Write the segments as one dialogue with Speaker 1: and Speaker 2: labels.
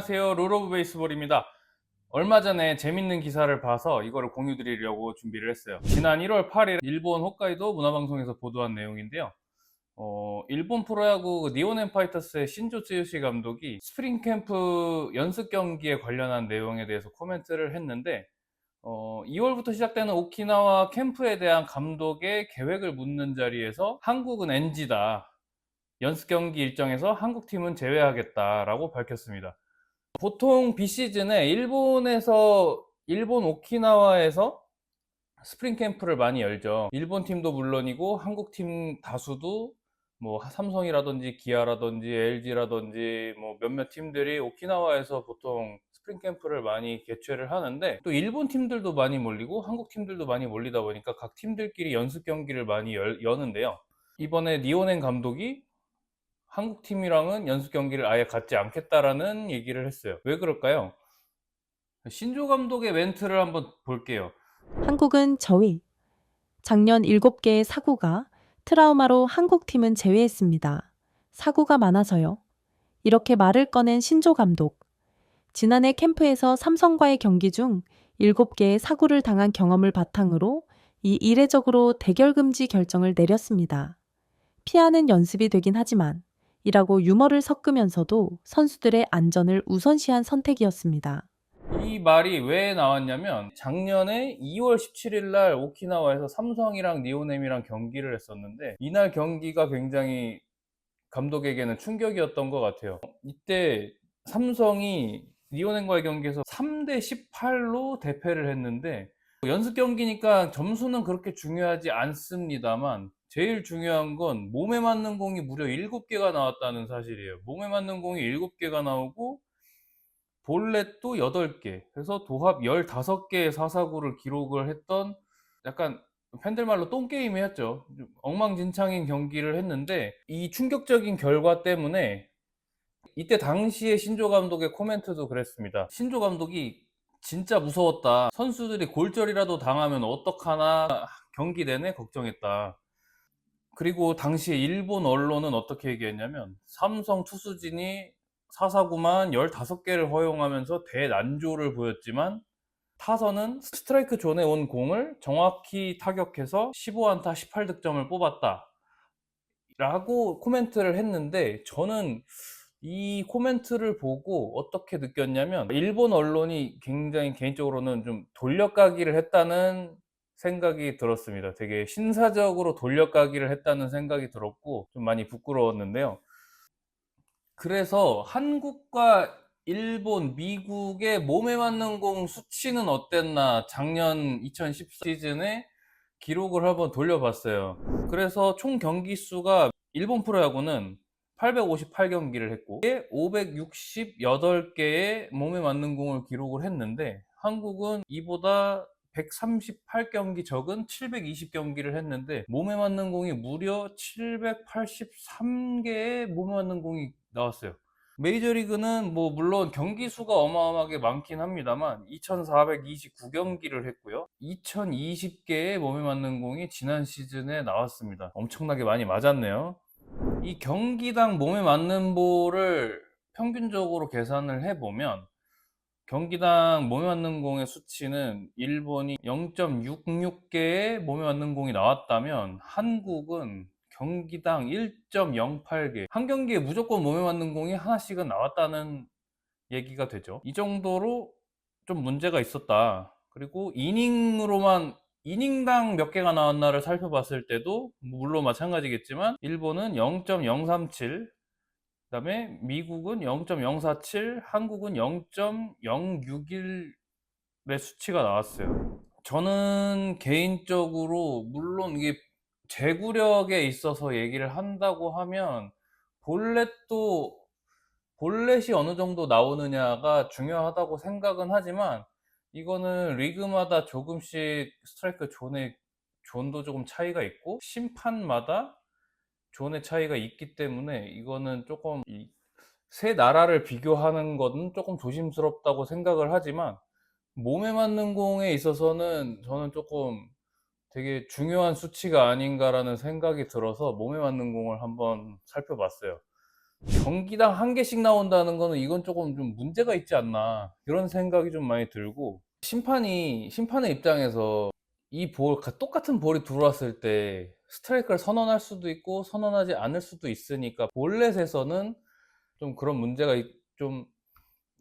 Speaker 1: 안녕하세요. 룰 오브 베이스볼입니다. 얼마 전에 재밌는 기사를 봐서 이거를 공유 드리려고 준비를 했어요. 지난 1월 8일 일본 홋카이도 문화방송에서 보도한 내용인데요. 일본 프로야구 니오넨 파이터스의 신조 쯔요시 감독이 스프링 캠프 연습 경기에 관련한 내용에 대해서 코멘트를 했는데 2월부터 시작되는 오키나와 캠프에 대한 감독의 계획을 묻는 자리에서 한국은 NG다. 연습 경기 일정에서 한국팀은 제외하겠다라고 밝혔습니다. 보통 비시즌에 일본 오키나와에서 스프링 캠프를 많이 열죠. 일본 팀도 물론이고 한국 팀 다수도 뭐 삼성이라든지 기아라든지 LG라든지 뭐 몇몇 팀들이 오키나와에서 보통 스프링 캠프를 많이 개최를 하는데, 또 일본 팀들도 많이 몰리고 한국 팀들도 많이 몰리다 보니까 각 팀들끼리 연습 경기를 많이 여는데요. 이번에 니오넨 감독이 한국 팀이랑은 연습 경기를 아예 갖지 않겠다라는 얘기를 했어요. 왜 그럴까요? 신조 감독의 멘트를 한번 볼게요.
Speaker 2: 한국은 저위. 작년 7개의 사고가 트라우마로 한국팀은 제외했습니다. 사고가 많아서요. 이렇게 말을 꺼낸 신조 감독. 지난해 캠프에서 삼성과의 경기 중 7개의 사고를 당한 경험을 바탕으로 이례적으로 대결 금지 결정을 내렸습니다. 피하는 연습이 되긴 하지만 이라고 유머를 섞으면서도 선수들의 안전을 우선시한 선택이었습니다.
Speaker 1: 이 말이 왜 나왔냐면, 작년에 2월 17일 날 오키나와에서 삼성이랑 니오넴이랑 경기를 했었는데, 이날 경기가 굉장히 감독에게는 충격이었던 것 같아요. 이때 삼성이 니오넨과의 경기에서 3대 18로 대패를 했는데, 연습 경기니까 점수는 그렇게 중요하지 않습니다만 제일 중요한 건 몸에 맞는 공이 무려 7개가 나왔다는 사실이에요. 몸에 맞는 공이 7개가 나오고 볼넷도 8개, 그래서 도합 15개의 사사구를 기록을 했던, 약간 팬들 말로 똥게임이었죠. 엉망진창인 경기를 했는데, 이 충격적인 결과 때문에 이때 당시에 신조 감독의 코멘트도 그랬습니다. 신조 감독이 진짜 무서웠다. 선수들이 골절이라도 당하면 어떡하나 경기 내내 걱정했다. 그리고 당시에 일본 언론은 어떻게 얘기했냐면, 삼성 투수진이 사사구만 15개를 허용하면서 대난조를 보였지만 타선은 스트라이크 존에 온 공을 정확히 타격해서 15안타 18득점을 뽑았다 라고 코멘트를 했는데, 저는 이 코멘트를 보고 어떻게 느꼈냐면, 일본 언론이 굉장히 개인적으로는 좀 돌려까기를 했다는 생각이 들었습니다. 되게 신사적으로 돌려까기를 했다는 생각이 들었고 좀 많이 부끄러웠는데요. 그래서 한국과 일본, 미국의 몸에 맞는 공 수치는 어땠나 작년 2014 시즌에 기록을 한번 돌려봤어요. 그래서 총 경기 수가 일본 프로야구는 858경기를 했고 568개의 몸에 맞는 공을 기록을 했는데, 한국은 이보다 138경기 적은 720경기를 했는데 몸에 맞는 공이 무려 783개의 몸에 맞는 공이 나왔어요. 메이저리그는 뭐 물론 경기 수가 어마어마하게 많긴 합니다만 2429경기를 했고요. 2020개의 몸에 맞는 공이 지난 시즌에 나왔습니다. 엄청나게 많이 맞았네요. 이 경기당 몸에 맞는 볼을 평균적으로 계산을 해보면, 경기당 몸에 맞는 공의 수치는 일본이 0.66개의 몸에 맞는 공이 나왔다면 한국은 경기당 1.08개, 한 경기에 무조건 몸에 맞는 공이 하나씩은 나왔다는 얘기가 되죠. 이 정도로 좀 문제가 있었다. 그리고 이닝당 몇 개가 나왔나를 살펴봤을 때도 물론 마찬가지겠지만 일본은 0.037, 그다음에 미국은 0.047, 한국은 0.061의 수치가 나왔어요. 저는 개인적으로, 물론 이게 제구력에 있어서 얘기를 한다고 하면 볼넷이 어느 정도 나오느냐가 중요하다고 생각은 하지만, 이거는 리그마다 조금씩 스트라이크 존도 조금 차이가 있고 심판마다 존의 차이가 있기 때문에, 이거는 조금 세 나라를 비교하는 것은 조금 조심스럽다고 생각을 하지만, 몸에 맞는 공에 있어서는 저는 조금 되게 중요한 수치가 아닌가라는 생각이 들어서 몸에 맞는 공을 한번 살펴봤어요. 경기당 한 개씩 나온다는 거는 이건 조금 좀 문제가 있지 않나 그런 생각이 좀 많이 들고, 심판의 입장에서 똑같은 볼이 들어왔을 때 스트라이크를 선언할 수도 있고 선언하지 않을 수도 있으니까 볼넷에서는 좀 그런 문제가 좀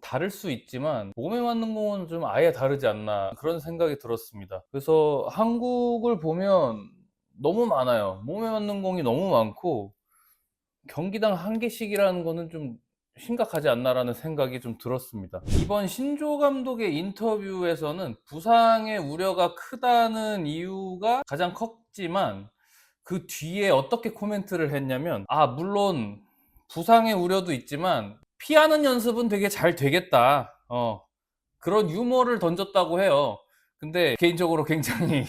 Speaker 1: 다를 수 있지만 몸에 맞는 공은 좀 아예 다르지 않나 그런 생각이 들었습니다. 그래서 한국을 보면 너무 많아요. 몸에 맞는 공이 너무 많고 경기당 한 개씩이라는 거는 좀 심각하지 않나라는 생각이 좀 들었습니다. 이번 신조 감독의 인터뷰에서는 부상의 우려가 크다는 이유가 가장 컸지만 그 뒤에 어떻게 코멘트를 했냐면, 물론 부상의 우려도 있지만 피하는 연습은 되게 잘 되겠다. 그런 유머를 던졌다고 해요. 근데 개인적으로 굉장히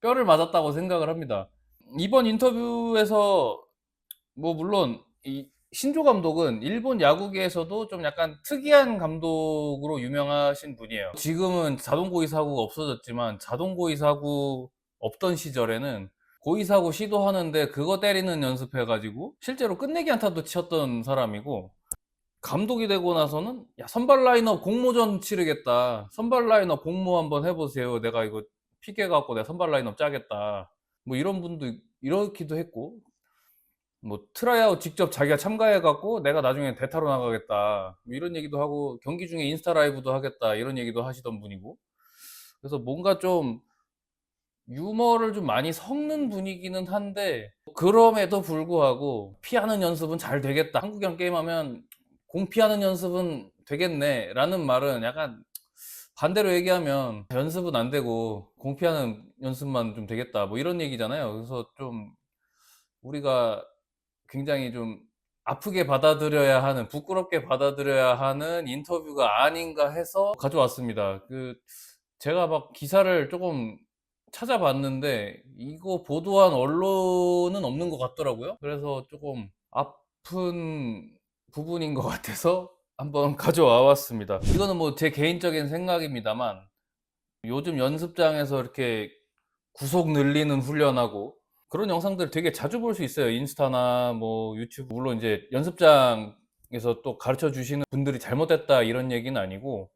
Speaker 1: 뼈를 맞았다고 생각을 합니다. 이번 인터뷰에서 뭐 물론 이 신조 감독은 일본 야구계에서도 좀 약간 특이한 감독으로 유명하신 분이에요. 지금은 자동고의 사고가 없어졌지만 자동고의 사고 없던 시절에는 고의 사고 시도하는데 그거 때리는 연습해가지고 실제로 끝내기 안타도 치었던 사람이고, 감독이 되고 나서는 야, 선발 라인업 공모전 치르겠다. 선발 라인업 공모 한번 해보세요. 내가 이거 피게 갖고 내가 선발 라인업 짜겠다. 뭐 이런 분도 이렇기도 했고, 뭐 트라이아웃 직접 자기가 참가해 갖고 내가 나중에 대타로 나가겠다. 뭐 이런 얘기도 하고 경기 중에 인스타 라이브도 하겠다. 이런 얘기도 하시던 분이고. 그래서 뭔가 좀 유머를 좀 많이 섞는 분이기는 한데 그럼에도 불구하고 피하는 연습은 잘 되겠다. 한국이랑 게임하면 공 피하는 연습은 되겠네 라는 말은 약간 반대로 얘기하면 연습은 안 되고 공 피하는 연습만 좀 되겠다 뭐 이런 얘기잖아요. 그래서 좀 우리가 굉장히 좀 아프게 받아들여야 하는, 부끄럽게 받아들여야 하는 인터뷰가 아닌가 해서 가져왔습니다. 제가 막 기사를 조금 찾아봤는데, 이거 보도한 언론은 없는 것 같더라고요. 그래서 조금 아픈 부분인 것 같아서 한번 가져와 봤습니다. 이거는 뭐 제 개인적인 생각입니다만, 요즘 연습장에서 이렇게 구속 늘리는 훈련하고 그런 영상들 되게 자주 볼 수 있어요. 인스타나 뭐 유튜브. 물론 이제 연습장에서 또 가르쳐 주시는 분들이 잘못됐다 이런 얘기는 아니고,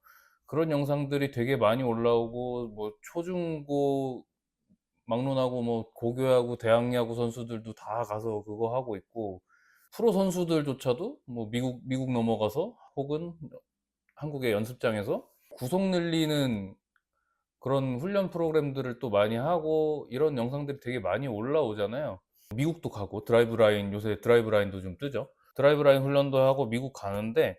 Speaker 1: 그런 영상들이 되게 많이 올라오고, 뭐 초중고 막론하고 뭐 고교야구 대학야구 선수들도 다 가서 그거 하고 있고, 프로 선수들조차도 뭐 미국 넘어가서 혹은 한국의 연습장에서 구속 늘리는 그런 훈련 프로그램들을 또 많이 하고 이런 영상들이 되게 많이 올라오잖아요. 미국도 가고 드라이브 라인, 요새 드라이브 라인도 좀 뜨죠. 드라이브 라인 훈련도 하고 미국 가는데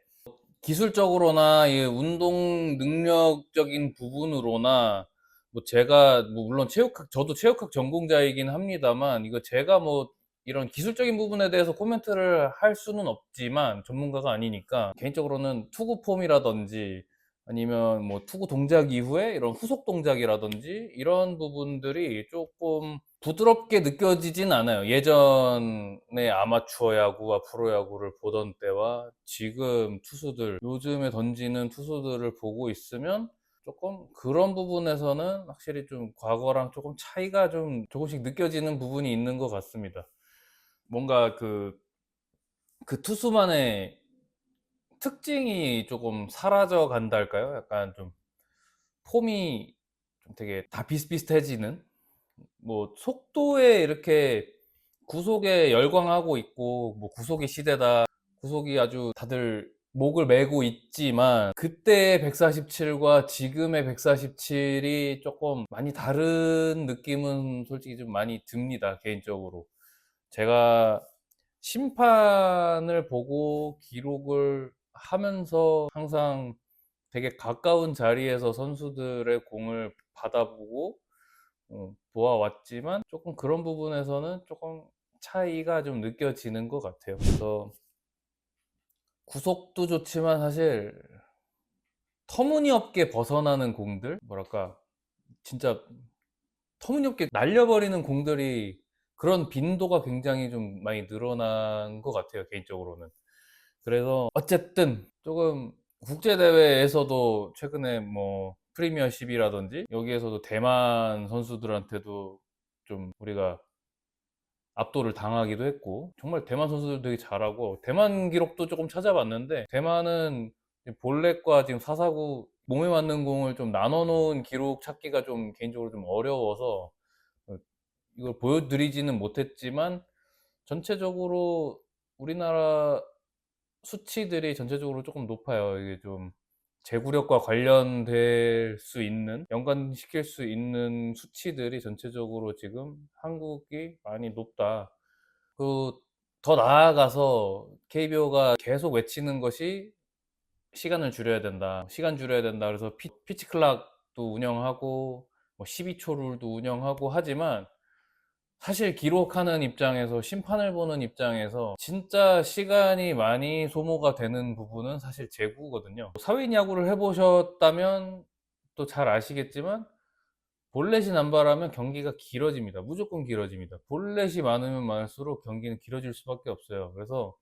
Speaker 1: 기술적으로나 이 운동 능력적인 부분으로나 뭐 제가 뭐 물론 저도 체육학 전공자이긴 합니다만, 이거 제가 뭐 이런 기술적인 부분에 대해서 코멘트를 할 수는 없지만 전문가가 아니니까, 개인적으로는 투구 폼이라든지 아니면 뭐 투구 동작 이후에 이런 후속 동작이라든지 이런 부분들이 조금 부드럽게 느껴지진 않아요. 예전에 아마추어 야구와 프로야구를 보던 때와 지금 요즘에 던지는 투수들을 보고 있으면 조금 그런 부분에서는 확실히 좀 과거랑 조금 차이가 좀 조금씩 느껴지는 부분이 있는 것 같습니다. 뭔가 그 투수만의 특징이 조금 사라져 간다 할까요? 약간 좀 폼이 좀 되게 다 비슷비슷해지는, 뭐 속도에 이렇게 구속에 열광하고 있고 뭐 구속의 시대다, 구속이 아주 다들 목을 메고 있지만 그때의 147과 지금의 147이 조금 많이 다른 느낌은 솔직히 좀 많이 듭니다, 개인적으로. 제가 심판을 보고 기록을 하면서 항상 되게 가까운 자리에서 선수들의 공을 받아보고 보아왔지만 조금 그런 부분에서는 조금 차이가 좀 느껴지는 것 같아요. 그래서 구속도 좋지만 사실 터무니없게 벗어나는 공들, 뭐랄까 진짜 터무니없게 날려버리는 공들이, 그런 빈도가 굉장히 좀 많이 늘어난 것 같아요, 개인적으로는. 그래서 어쨌든 조금 국제대회에서도 최근에 뭐 프리미어십이라든지 여기에서도 대만 선수들한테도 좀 우리가 압도를 당하기도 했고, 정말 대만 선수들 되게 잘하고, 대만 기록도 조금 찾아봤는데 대만은 볼넷과 지금 사사구 몸에 맞는 공을 좀 나눠 놓은 기록 찾기가 좀 개인적으로 좀 어려워서 이걸 보여드리지는 못했지만, 전체적으로 우리나라 수치들이 전체적으로 조금 높아요. 이게 좀 제구력과 관련될 수 있는, 연관시킬 수 있는 수치들이 전체적으로 지금 한국이 많이 높다. 그 더 나아가서 KBO가 계속 외치는 것이 시간을 줄여야 된다. 시간 줄여야 된다. 그래서 피치 클락도 운영하고 뭐 12초 룰도 운영하고 하지만, 사실 기록하는 입장에서, 심판을 보는 입장에서 진짜 시간이 많이 소모가 되는 부분은 사실 제구거든요. 사회인 야구를 해보셨다면 또 잘 아시겠지만, 볼넷이 남발하면 경기가 길어집니다. 무조건 길어집니다. 볼넷이 많으면 많을수록 경기는 길어질 수밖에 없어요. 그래서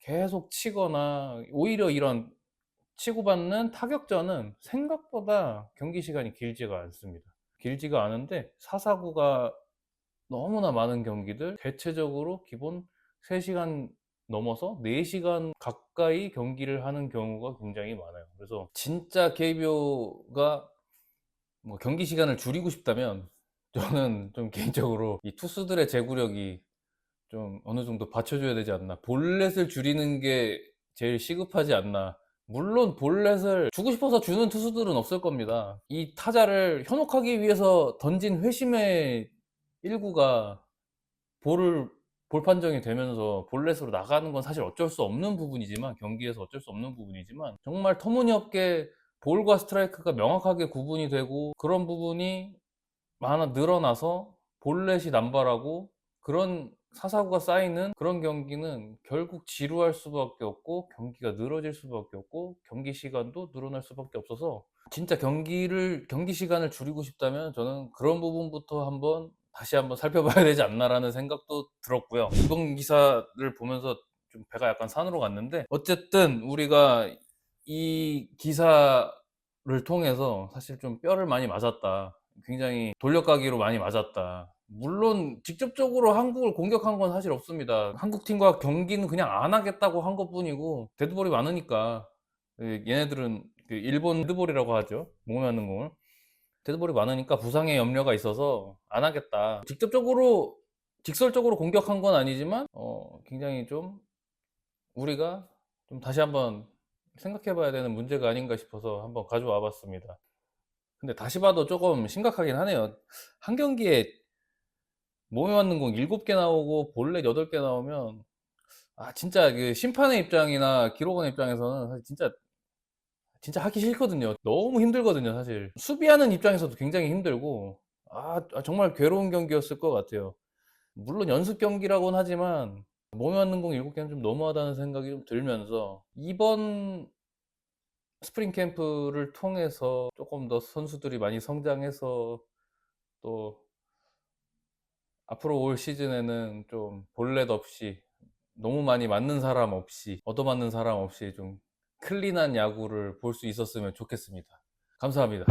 Speaker 1: 계속 치거나, 오히려 이런 치고받는 타격전은 생각보다 경기 시간이 길지가 않습니다. 길지가 않은데, 사사구가 너무나 많은 경기들, 대체적으로 기본 3시간 넘어서 4시간 가까이 경기를 하는 경우가 굉장히 많아요. 그래서 진짜 KBO가 뭐 경기 시간을 줄이고 싶다면, 저는 좀 개인적으로 이 투수들의 제구력이 좀 어느 정도 받쳐줘야 되지 않나. 볼넷을 줄이는 게 제일 시급하지 않나. 물론 볼넷을 주고 싶어서 주는 투수들은 없을 겁니다. 이 타자를 현혹하기 위해서 던진 회심의 일구가 볼 판정이 되면서 볼넷으로 나가는 건 사실 어쩔 수 없는 부분이지만, 경기에서 어쩔 수 없는 부분이지만, 정말 터무니없게 볼과 스트라이크가 명확하게 구분이 되고 그런 부분이 많아 늘어나서 볼넷이 남발하고 그런 사사구가 쌓이는 그런 경기는 결국 지루할 수밖에 없고, 경기가 늘어질 수밖에 없고, 경기 시간도 늘어날 수밖에 없어서, 진짜 경기 시간을 줄이고 싶다면 저는 그런 부분부터 다시 한번 살펴봐야 되지 않나라는 생각도 들었고요. 이번 기사를 보면서 좀 배가 약간 산으로 갔는데, 어쨌든 우리가 이 기사를 통해서 사실 좀 뼈를 많이 맞았다. 굉장히 돌려가기로 많이 맞았다. 물론 직접적으로 한국을 공격한 건 사실 없습니다. 한국 팀과 경기는 그냥 안 하겠다고 한 것뿐이고, 데드볼이 많으니까, 얘네들은 일본 데드볼이라고 하죠. 몸에 맞는 공을. 데드볼이 많으니까 부상의 염려가 있어서 안 하겠다. 직설적으로 공격한 건 아니지만, 굉장히 좀 우리가 좀 다시 한번 생각해 봐야 되는 문제가 아닌가 싶어서 한번 가져와 봤습니다. 근데 다시 봐도 조금 심각하긴 하네요. 한 경기에 몸에 맞는 공 7개 나오고 볼넷 8개 나오면, 진짜 그 심판의 입장이나 기록원의 입장에서는 사실 진짜 하기 싫거든요. 너무 힘들거든요, 사실. 수비하는 입장에서도 굉장히 힘들고, 정말 괴로운 경기였을 것 같아요. 물론 연습 경기라고는 하지만 몸에 맞는 공 7개는 좀 너무하다는 생각이 좀 들면서, 이번 스프링 캠프를 통해서 조금 더 선수들이 많이 성장해서, 또 앞으로 올 시즌에는 좀 볼넷 없이, 너무 많이 맞는 사람 없이, 얻어맞는 사람 없이 좀 클린한 야구를 볼 수 있었으면 좋겠습니다. 감사합니다.